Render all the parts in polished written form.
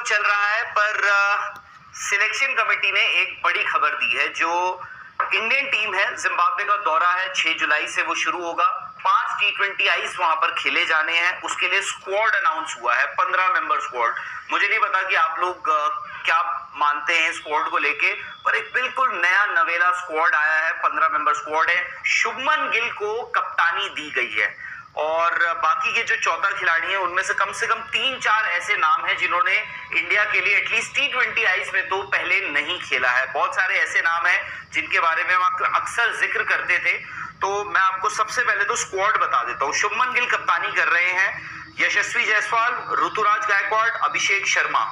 चल रहा है, पर सिलेक्शन कमेटी ने एक बड़ी खबर दी है। जो इंडियन टीम है, जिम्बाब्वे का दौरा है 6 जुलाई से वो शुरू होगा। 5 T20 आईज वहां पर खेले जाने हैं। उसके लिए स्क्वाड अनाउंस हुआ है, 15 मेंबर स्क्वाड। मुझे नहीं पता कि आप लोग क्या मानते हैं स्क्वाड को लेके, पर एक बिल्कुल नया नवेला स्क्वाड आया है। 15 मेंबर स्क्वाड है। शुभमन गिल को कप्तानी दी गई है और बाकी के जो 14 खिलाड़ी हैं उनमें से कम 3-4 ऐसे नाम हैं जिन्होंने इंडिया के लिए एटलीस्ट T20 आईज में तो पहले नहीं खेला है। बहुत सारे ऐसे नाम हैं जिनके बारे में हम अक्सर जिक्र करते थे, तो मैं आपको सबसे पहले तो स्क्वाड बता देता हूँ। शुभमन गिल कप्तानी कर रहे हैं। Yashasvi Jaiswal, Ruturaj Gaikwad, Abhishek Sharma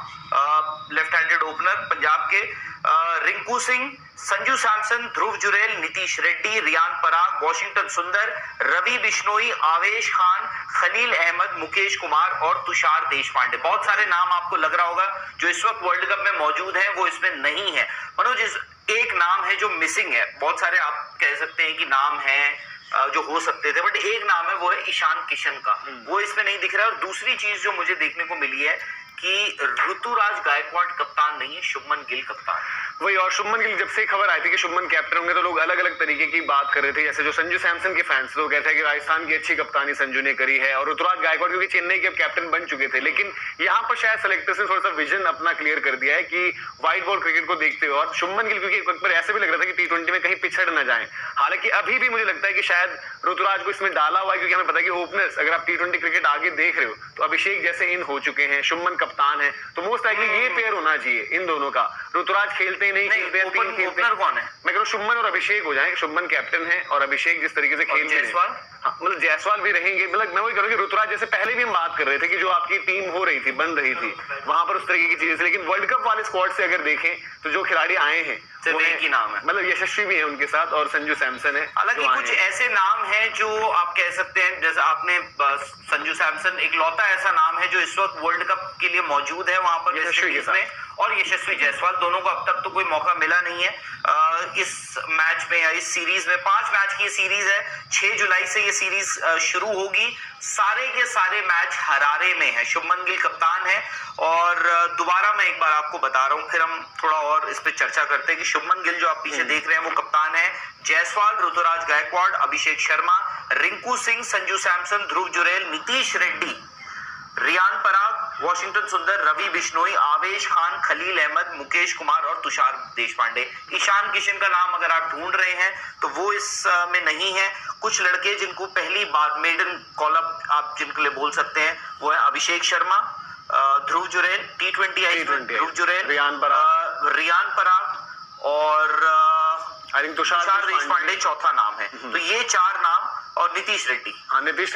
left handed opener Punjab के, रिंकू सिंह, संजू सैमसन, ध्रुव जुरेल, नीतीश रेड्डी, रियान पराग, वॉशिंगटन सुंदर, रवि बिश्नोई, आवेश खान, खलील अहमद, मुकेश कुमार और तुषार देशपांडे। बहुत सारे नाम आपको लग रहा होगा जो इस वक्त वर्ल्ड कप में मौजूद है वो इसमें नहीं है। मनोज, एक नाम है जो मिसिंग है। बहुत सारे आप कह सकते हैं कि नाम है जो हो सकते थे, बट एक नाम है, वो है ईशान किशन का। वो इसमें नहीं दिख रहा है। और दूसरी चीज जो मुझे देखने को मिली है कि ऋतुराज गायकवाड़ कप्तान नहीं है, शुभमन गिल कप्तान है। वही, और शुभमन गिल जब से खबर आई थी कि शुभमन कैप्टन होंगे तो लोग अलग अलग तरीके की बात कर रहे थे। जैसे जो संजू सैमसन के फैंस तो कहते हैं कि राजस्थान की अच्छी कप्तानी संजू ने करी है, और ऋतुराज गायकवाड़ क्योंकि चेन्नई के कैप्टन बन चुके थे। लेकिन यहाँ पर शायद सेलेक्टर्स ने थोड़ा सा विजन अपना क्लियर कर दिया है कि व्हाइट बॉल क्रिकेट को देखते हुए। और शुभमन गिल क्योंकि एक वक्त पर ऐसे भी लग रहा था कि T20 में कहीं पिछड़ न जाए, हालांकि अभी भी मुझे लगता है कि शायद ऋतुराज को इसमें डाला हुआ है, क्योंकि हमें पता है कि ओपनर्स अगर आप T20 क्रिकेट आगे देख रहे हो तो अभिषेक जैसे इन हो चुके हैं, शुभमन कप्तान है, तो मोस्ट लाइकली ये पेयर होना चाहिए इन दोनों का। ऋतुराज खेलते नहीं खेलते हैं, ओपनर कौन है? मैं कह रहा हूं शुभमन और अभिषेक हो जाए। शुभमन कैप्टन है और अभिषेक जिस तरीके से खेल रहे हैं, हाँ, मतलब जायसवाल भी रहेंगे। मतलब मैं वही कह रहा हूं कि ऋतुराज जैसे पहले भी हम बात कर रहे थे कि जो आपकी टीम हो रही थी, बन रही थी, वहां पर उस तरीके की चीजें थी। लेकिन वर्ल्ड कप वाले स्क्वाड से अगर देखें तो जो खिलाड़ी आए हैं सिर्फ एक ही नाम है, मतलब यशस्वी भी है उनके साथ और संजू सैमसन है। हालांकि कुछ ऐसे नाम हैं जो आप कह सकते हैं, जैसे आपने संजू सैमसन इकलौता ऐसा नाम है जो इस वक्त वर्ल्ड कप के लिए मौजूद है वहां पर यशस्वी के साथ, और यशस्वी जायसवाल। दोनों को अब तक तो कोई मौका मिला नहीं है इस मैच में या इस सीरीज में। 5 मैच की सीरीज है। 6 जुलाई से ये सीरीज शुरू होगी। सारे के सारे मैच हरारे में है। शुभमन गिल कप्तान है। और दोबारा मैं एक बार आपको बता रहा हूं, फिर हम थोड़ा और इस पे चर्चा करते हैं कि शुभमन गिल जो आप पीछे देख रहे हैं वो कप्तान है। जायसवाल, ऋतुराज गायकवाड़, अभिषेक शर्मा, रिंकू सिंह, संजू सैमसन, ध्रुव जुरेल, नीतीश रेड्डी, रियान पराग, वॉशिंगटन सुंदर, रवि बिश्नोई, आवेश खान, खलील अहमद, मुकेश कुमार और तुषार देशपांडे। ईशान किशन का नाम अगर आप ढूंढ रहे हैं तो वो इस में नहीं है। कुछ लड़के जिनको पहली बार मेडन कॉल अप आप जिनके लिए बोल सकते हैं वो है अभिषेक शर्मा, ध्रुव जुरेल, T20 आई ध्रुव जुरेल, रियान पराग और तुषार देशपांडे चौथा नाम है। तो ये 4 नाम और नीतीश रेड्डी। हाँ, नीतीश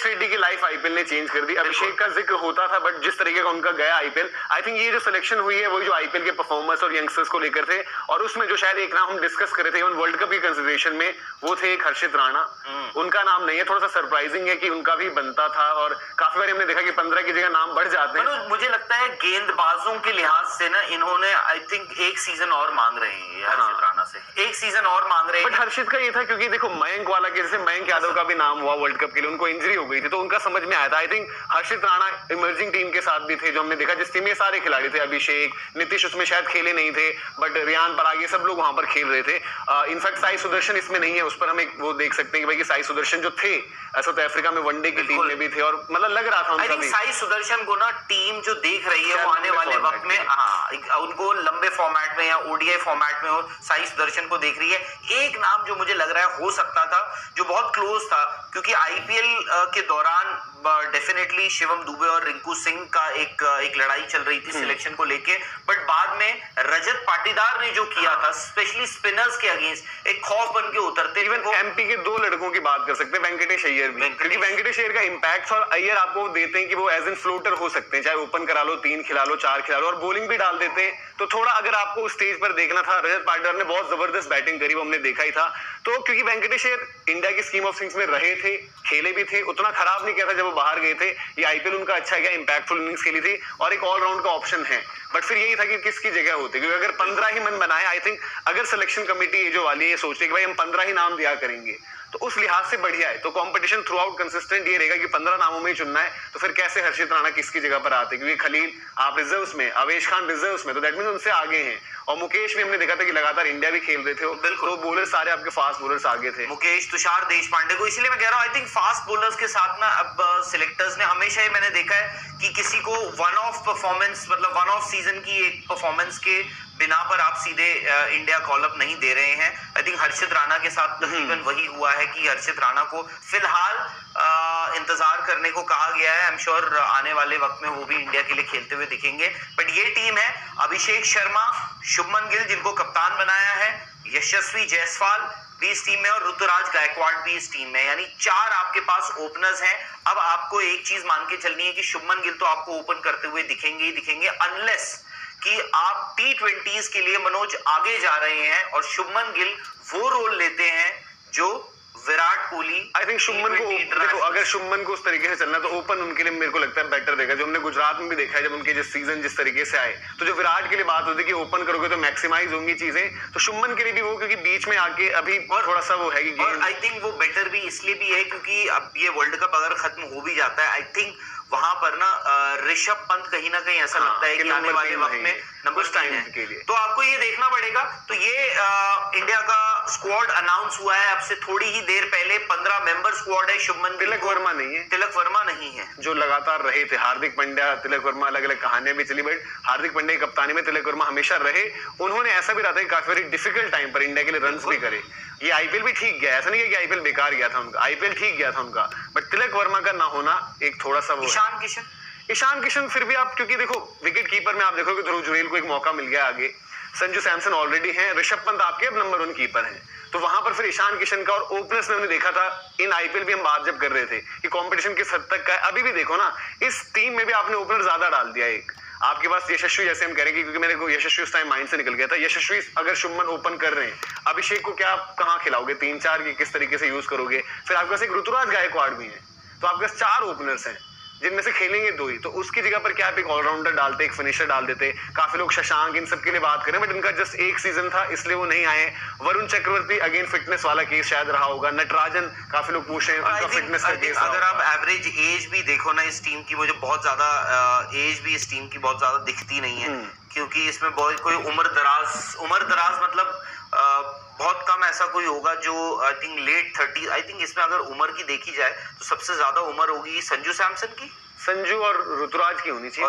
रेड्डी की लाइफ आईपीएल ने चेंज कर दी। अभिषेक का जिक्र होता था, बट जिस तरीके का उनका गया आईपीएल, आई थिंक ये जो सिलेक्शन हुई है वही जो आईपीएल के परफॉर्मर्स और यंगस्टर्स को लेकर थे। और उसमें जो शायद एक नाम हम डिस्कस कर रहे थे इवन वर्ल्ड कप की कंसिडरेशन में, वो थे एक हर्षित राणा। उनका नाम नहीं है। थोड़ा सा सरप्राइजिंग है कि उनका भी बनता था, और काफी बार हमने देखा कि 15 की जगह नाम बढ़ जाते हैं। मुझे लगता है गेंदबाजों के लिहाज से ना इन्होंने आई थिंक एक सीजन और मांग रहे हैं हर्षित राणा से, एक सीजन और मांग रहे हैं। बट हर्षित का ये था क्योंकि देखो मयंक वाला के जैसे मयंक यादव का भी नाम हुआ वर्ल्ड कप के लिए, उनको इंजरी हो गई थी तो उनका समझ में आया था। I think Harshit Rana emerging team के साथ भी थे जो हमने देखा, जिस टीम में सारे खिलाड़ी थे। अभिषेक, नीतीश उसमें शायद खेले नहीं थे, बट रियान पराग, ये सब लोग वहां पर खेल रहे थे। इनफैक्ट साई सुदर्शन इसमें नहीं है। उस पर हम एक वो देख सकते हैं कि भाई कि साई सुदर्शन जो थे साउथ अफ्रीका में वनडे की टीम में भी थे, और मतलब लग रहा था उनका भी। साई सुदर्शन को ना टीम जो देख रही है वो आने वाले वक्त में, हाँ, उनको लंबे फॉर्मेट में या ओडीआई फॉर्मेट में हो, साई सुदर्शन को देख रही है। एक नाम जो मुझे लग रहा है हो सकता था, जो बहुत क्लोज था, क्योंकि आईपीएल के दौरान डेफिनेटली शिवम दुबे और रिंकू सिंह का एक लड़ाई चल रही थी सिलेक्शन को लेके, बट बाद में रजत पाटीदार ने जो किया था स्पेशली स्पिनर्स के अगेंस्ट, एक खौफ बन के उतरते। इवन एमपी के 2 लड़कों की बात कर सकते हैं, वेंकटेश अय्यर भी, क्योंकि वेंकटेश अय्यर का इंपैक्ट और अय्यर आपको देते हैं कि वो एज एन फ्लोटर हो सकते हैं, चाहे ओपन करा लो, 3 खिला लो, 4 खिला लो, और बॉलिंग भी डाल देते हैं। तो थोड़ा अगर आपको उस स्टेज पर देखना था, रजत पाटीदार ने बहुत जबरदस्त बैटिंग करी, वो हमने देखा ही था। तो क्योंकि वेंकटेश अय्यर इंडिया की स्कीम ऑफ थिंग्स में रहे थे, खेले भी थे, उतना खराब नहीं किया था जब वो बाहर गए थे। ये आईपीएल उनका अच्छा गया, इंपैक्टफुल इनिंग्स खेली थी और एक ऑलराउंड का ऑप्शन है। बट फिर यही था कि किसकी जगह होती, क्योंकि अगर 15 ही मन बनाए, आई थिंक अगर सिलेक्शन कमेटी ये जो वाली ये सोच रही कि भाई हम 15 ही नाम दिया करेंगे, तो उस लिहाज से बढ़िया है। तो कंपटीशन थ्रू आउट कंसिस्टेंट ये रहेगा कि 15 नामों में ही चुनना है, तो फिर कैसे हर्षित राणा किसकी जगह पर आते, क्योंकि खलील आप रिजर्व्स में, अवेश खान रिजर्व्स में, तो दैट मींस उनसे आगे हैं। और मुकेश भी हमने देखा था कि लगातार इंडिया भी खेल रहे थे, तो बॉलर सारे आपके फास्ट बॉलर्स आगे थे। मुकेश, तुषार देशपांडे को, इसलिए मैं कह रहा हूं आई थिंक फास्ट बॉलर्स के साथ ना अब सिलेक्टर्स ने हमेशा ही मैंने देखा है कि किसी को वन ऑफ परफॉर्मेंस, मतलब वन ऑफ सीजन की एक परफॉर्मेंस के बिना पर आप सीधे इंडिया कॉल अप नहीं दे रहे हैं। आई थिंक हर्षित राणा के साथ तकरीबन वही हुआ है कि हर्षित राणा को फिलहाल इंतजार करने को कहा गया है। आई एम श्योर आने वाले वक्त में वो भी इंडिया के लिए खेलते हुए दिखेंगे। बट ये टीम है अभिषेक शर्मा, शुभमन गिल जिनको कप्तान बनाया है, यशस्वी जायसवाल भी इस टीम में और ऋतुराज गायकवाड़ भी इस टीम में, यानी 4 आपके पास ओपनर्स हैं। अब आपको एक चीज मान के चलनी है कि शुभमन गिल तो आपको ओपन करते हुए दिखेंगे ही दिखेंगे, अनलेस कि आप T20s के लिए मनोज आगे जा रहे हैं और शुभमन गिल वो रोल लेते हैं जो विराट कोहली। आई थिंक शुभमन को देखो, अगर शुभमन को उस तरीके से चलना तो ओपन उनके लिए मेरे को लगता है बेटर रहेगा। जो हमने गुजरात में भी देखा है, जब उनके जिस सीजन जिस तरीके से आए, तो जो विराट के लिए बात होती है कि ओपन करोगे तो मैक्सिमाइज होंगी चीजें, तो शुभमन के लिए भी वो, क्योंकि बीच में आके अभी थोड़ा सा वो है कि और आई थिंक वो बेटर भी इसलिए भी है क्योंकि अब ये वर्ल्ड कप अगर खत्म हो भी जाता है, आई थिंक वहां पर ना ऋषभ पंत कहीं ना कहीं ऐसा लगता है कि आने वाले वक्त में नंबर टाइम के लिए, तो आपको ये देखना पड़ेगा। तो ये इंडिया का स्क्वाड अनाउंस हुआ है अब से थोड़ी ही देर पहले, 15 मेंबर स्क्वाड है। शुभमन तिलक वर्मा नहीं है, तिलक वर्मा नहीं है जो लगातार रहे थे। हार्दिक पांड्या, तिलक वर्मा, अलग अलग कहानियां भी चली, बट हार्दिक पांड्या की कप्तानी में तिलक वर्मा हमेशा रहे। उन्होंने ऐसा भी रहा था काफी डिफिकल्ट टाइम पर इंडिया के लिए रन्स भी करे। ये आईपीएल भी ठीक गया, ऐसा नहीं है कि आईपीएल बेकार गया था उनका, आईपीएल ठीक गया था उनका, बट तिलक वर्मा का ना होना एक थोड़ा सा वो। ईशान किशन फिर भी आप, क्योंकि देखो विकेट कीपर में आप देखोगे ध्रुव जुरेल को एक मौका मिल गया आगे, संजू सैमसन ऑलरेडी हैं, ऋषभ पंत आपके अब नंबर 1 कीपर हैं, तो वहां पर फिर ईशान किशन का और ओपनर्स में हमने देखा था इन आईपीएल भी हम बात जब कर रहे थे कि कंपटीशन किस हद तक का है। अभी भी देखो ना, इस टीम में भी आपने ओपनर ज्यादा डाल दिया। एक आपके पास यशस्वी, जैसे हम कह रहे हैं, क्योंकि मेरे को यशस्वी उस टाइम माइंड से निकल गया था। यशस्वी अगर शुभमन ओपन कर रहे हैं, अभिषेक को क्या आप कहाँ खिलाओगे, 3-4 की किस तरीके से यूज करोगे। फिर आपके पास एक ऋतुराज गायकवाड़ भी है, तो आपके पास 4 ओपनर्स हैं जिनमें से खेलेंगे 2 ही, तो उसकी जगह पर क्या आप एक ऑलराउंडर डालते, एक फिनिशर डाल देते। काफी लोग शशांक इन सब के लिए बात करें, बट इनका जस्ट एक सीजन था इसलिए वो नहीं आए। वरुण चक्रवर्ती अगेन फिटनेस वाला केस शायद रहा होगा। नटराजन काफी लोग पूछ रहे हैं उनका फिटनेस का केस। अगर आप एवरेज एज भी देखो ना इस टीम की, मुझे बहुत ज्यादा एज भी इस टीम की बहुत ज्यादा दिखती नहीं है, क्योंकि इसमें बहुत कोई उम्र दराज मतलब बहुत कम ऐसा कोई होगा जो I think late 30। I think इसमें अगर उम्र की देखी जाए तो सबसे ज्यादा उम्र होगी संजू सैमसन की, संजू और ऋतुराज की होनी चाहिए,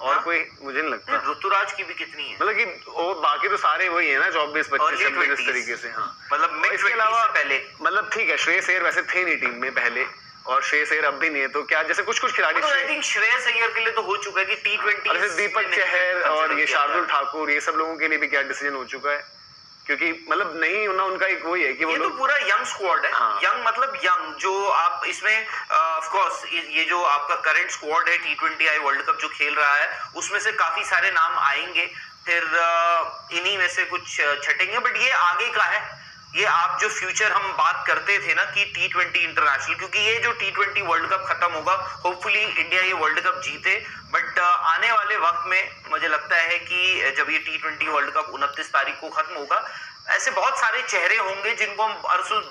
और कोई मुझे नहीं लगता। ऋतुराज की भी कितनी है, मतलब कि वो बाकी तो सारे वही है ना, 24-25 इस तरीके से। हाँ, मतलब इसके अलावा पहले मतलब ठीक है, श्रेयस अय्यर वैसे थे नहीं टीम में पहले, और श्रेयस अय्यर अब भी नहीं है, तो क्या जैसे कुछ खिलाड़ी श्रेयस अय्यर के लिए तो हो चुका है कि T20, दीपक चहर और ये शार्दुल ठाकुर, ये सब लोगों के लिए भी क्या डिसीजन हो चुका है, क्योंकि मतलब नहीं होना उनका एक वही है कि वो तो पूरा यंग स्क्वाड है। हाँ। यंग मतलब यंग, जो आप इसमें ऑफ कोर्स ये जो आपका करंट स्क्वाड है T20I वर्ल्ड कप जो खेल रहा है, उसमें से काफी सारे नाम आएंगे, फिर इन्हीं में से कुछ छटेंगे, बट ये आगे का है। ये आप जो फ्यूचर हम बात करते थे ना कि T20 इंटरनेशनल, क्योंकि ये जो T20 वर्ल्ड कप खत्म होगा, होपफुली इंडिया ये वर्ल्ड कप जीते, बट आने वाले वक्त में मुझे लगता है कि जब ये T20 वर्ल्ड कप 29 तारीख को खत्म होगा, ऐसे बहुत सारे चेहरे होंगे जिनको हम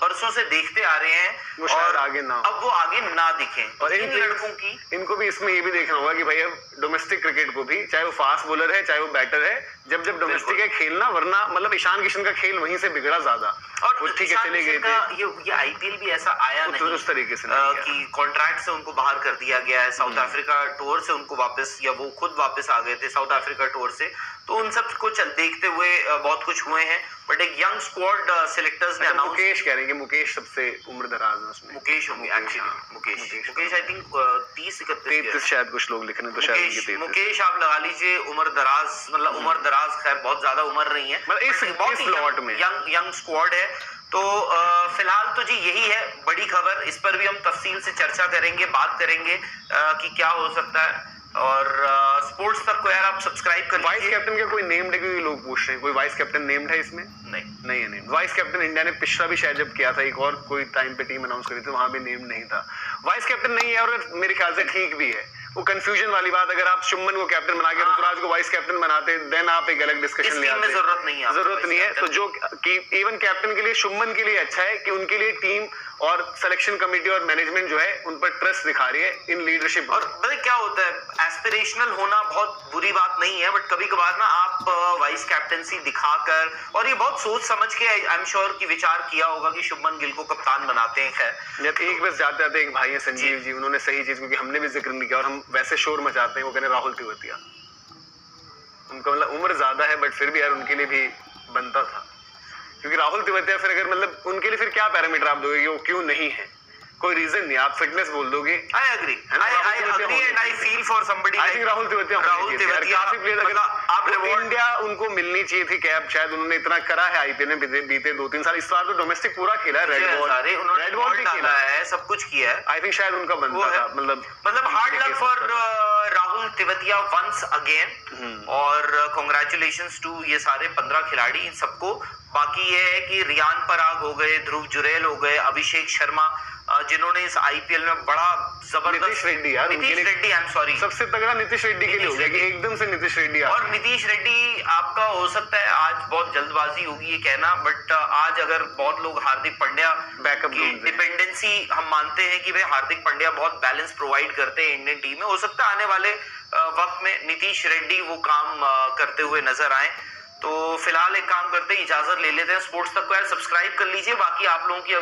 बरसों से देखते आ रहे हैं, वो शायद आगे ना, अब वो आगे ना दिखें। और इन लड़कों की इनको भी इसमें ये भी देखना होगा कि भाई अब डोमेस्टिक क्रिकेट को भी, चाहे वो फास्ट बॉलर है चाहे वो बैटर है, जब डोमेस्टिक है खेलना, वरना मतलब ईशान किशन का खेल वहीं से बिगड़ा ज्यादा, और ठीक है चले गए थे। ये आईपीएल भी ऐसा आया नहीं उस तरीके से कि कॉन्ट्रैक्ट से उनको बाहर कर दिया गया है, साउथ अफ्रीका टूर से उनको वापस, या वो खुद वापस आ गए थे साउथ अफ्रीका टूर से, तो उन सब को देखते हुए बहुत कुछ हुए हैं, बट एक यंग स्क्वाड सिलेक्टर्स ने अनाउंस। मुकेश कह रहे हैं कि मुकेश सबसे उम्र दराज है उसमें, मुकेश होंगे एक्चुअली, मुकेश आई थिंक 30-31 शायद कुछ लोग लिख रहे हैं, तो शायद मुकेश आप लगा लीजिए उम्र दराज, मतलब उम्र दराज खैर बहुत ज्यादा उम्र नहीं है, मतलब इस लॉट में यंग स्क्वाड है। तो फिलहाल तो जी यही है बड़ी खबर, इस पर भी हम तफसील से चर्चा करेंगे, बात करेंगे कि क्या हो सकता है। और स्पोर्ट्स तक को यार आप सब्सक्राइब कर वाइस कैप्टन का कोई नेम्ड है, क्योंकि लोग पूछ रहे हैं कोई वाइस कैप्टन नेम्ड है इसमें? नहीं है नेम्ड। वाइस कैप्टन इंडिया ने पिछला भी शायद जब किया था, एक और कोई टाइम पे टीम अनाउंस करी थी, वहां भी नेम नहीं था। वाइस कैप्टन नहीं है, और मेरे ख्याल से ठीक भी है। वो कंफ्यूजन वाली बात, अगर आप शुभमन को कैप्टन बना के ऋतुराज को वाइस कैप्टन बनाते, देन आप एक अलग डिस्कशन ले आते। जरूरत नहीं है तो जो कि इवन कैप्टन के लिए, शुभमन के लिए अच्छा है कि उनके लिए टीम और सिलेक्शन कमेटी और मैनेजमेंट जो है उन पर ट्रस्ट दिखा रही है इन लीडरशिप। और पता क्या होता है, एस्पिरेशनल होना बहुत बुरी बात नहीं है, बट कभी कभार ना आप वाइस कैप्टनसी दिखाकर, और ये बहुत सोच समझ के आई एम श्योर कि विचार किया होगा कि शुभमन गिल को कप्तान बनाते हैं। खैर एक बस जाते जाते एक भाई है संजीव जी, उन्होंने सही चीज, क्योंकि हमने भी जिक्र नहीं किया और हम वैसे शोर मचाते हैं, वो कहने राहुल तिवातिया, उनका मतलब उम्र ज्यादा है बट फिर भी यार उनके लिए भी बनता था, क्योंकि राहुल तिवातिया फिर अगर मतलब उनके लिए फिर क्या पैरामीटर आप दोगे, वो क्यों नहीं है, कोई रीजन नहीं, आप फिटनेस बोल दोगे। I agree and I feel for somebody I think Rahul तिवातिया काफी प्लेयर, अगर आप इंडिया उनको मिलनी चाहिए थी कैप, शायद उन्होंने इतना करा है आईपीएल में बीते 2-3 साल, इस बार तो डोमेस्टिक पूरा खेला है, रेड बॉल भी खेला है, सब कुछ किया है। आई थिंक शायद उनका बनता था, मतलब hard luck for Rahul Tewatia once again, और कांग्रेचुलेशंस टू ये सारे 15 खिलाड़ी, इन सबको। बाकी ये है कि रियान पराग हो गए, ध्रुव जुरैल हो गए, अभिषेक शर्मा, जिन्होंने इस आईपीएल में बड़ा जबरदस्त, नीतीश रेड्डी यार, आई एम सॉरी, सबसे तगड़ा नीतीश रेड्डी के लिए हो गया कि एकदम से नीतीश रेड्डी। और नीतीश रेड्डी आपका हो सकता है आज बहुत जल्दबाजी होगी ये कहना, बट आज अगर बहुत लोग हार्दिक पांड्या बैकअप की डिपेंडेंसी हम मानते हैं कि वे हार्दिक पांड्या बहुत बैलेंस प्रोवाइड करते हैं इंडियन टीम में, हो सकता है आने वाले वक्त में नीतीश रेड्डी वो काम करते हुए नजर आए। तो फिलहाल एक काम करते हैं, इजाजत ले लेते हैं। स्पोर्ट्स तक को यार सब्सक्राइब कर लीजिए, बाकी आप लोगों की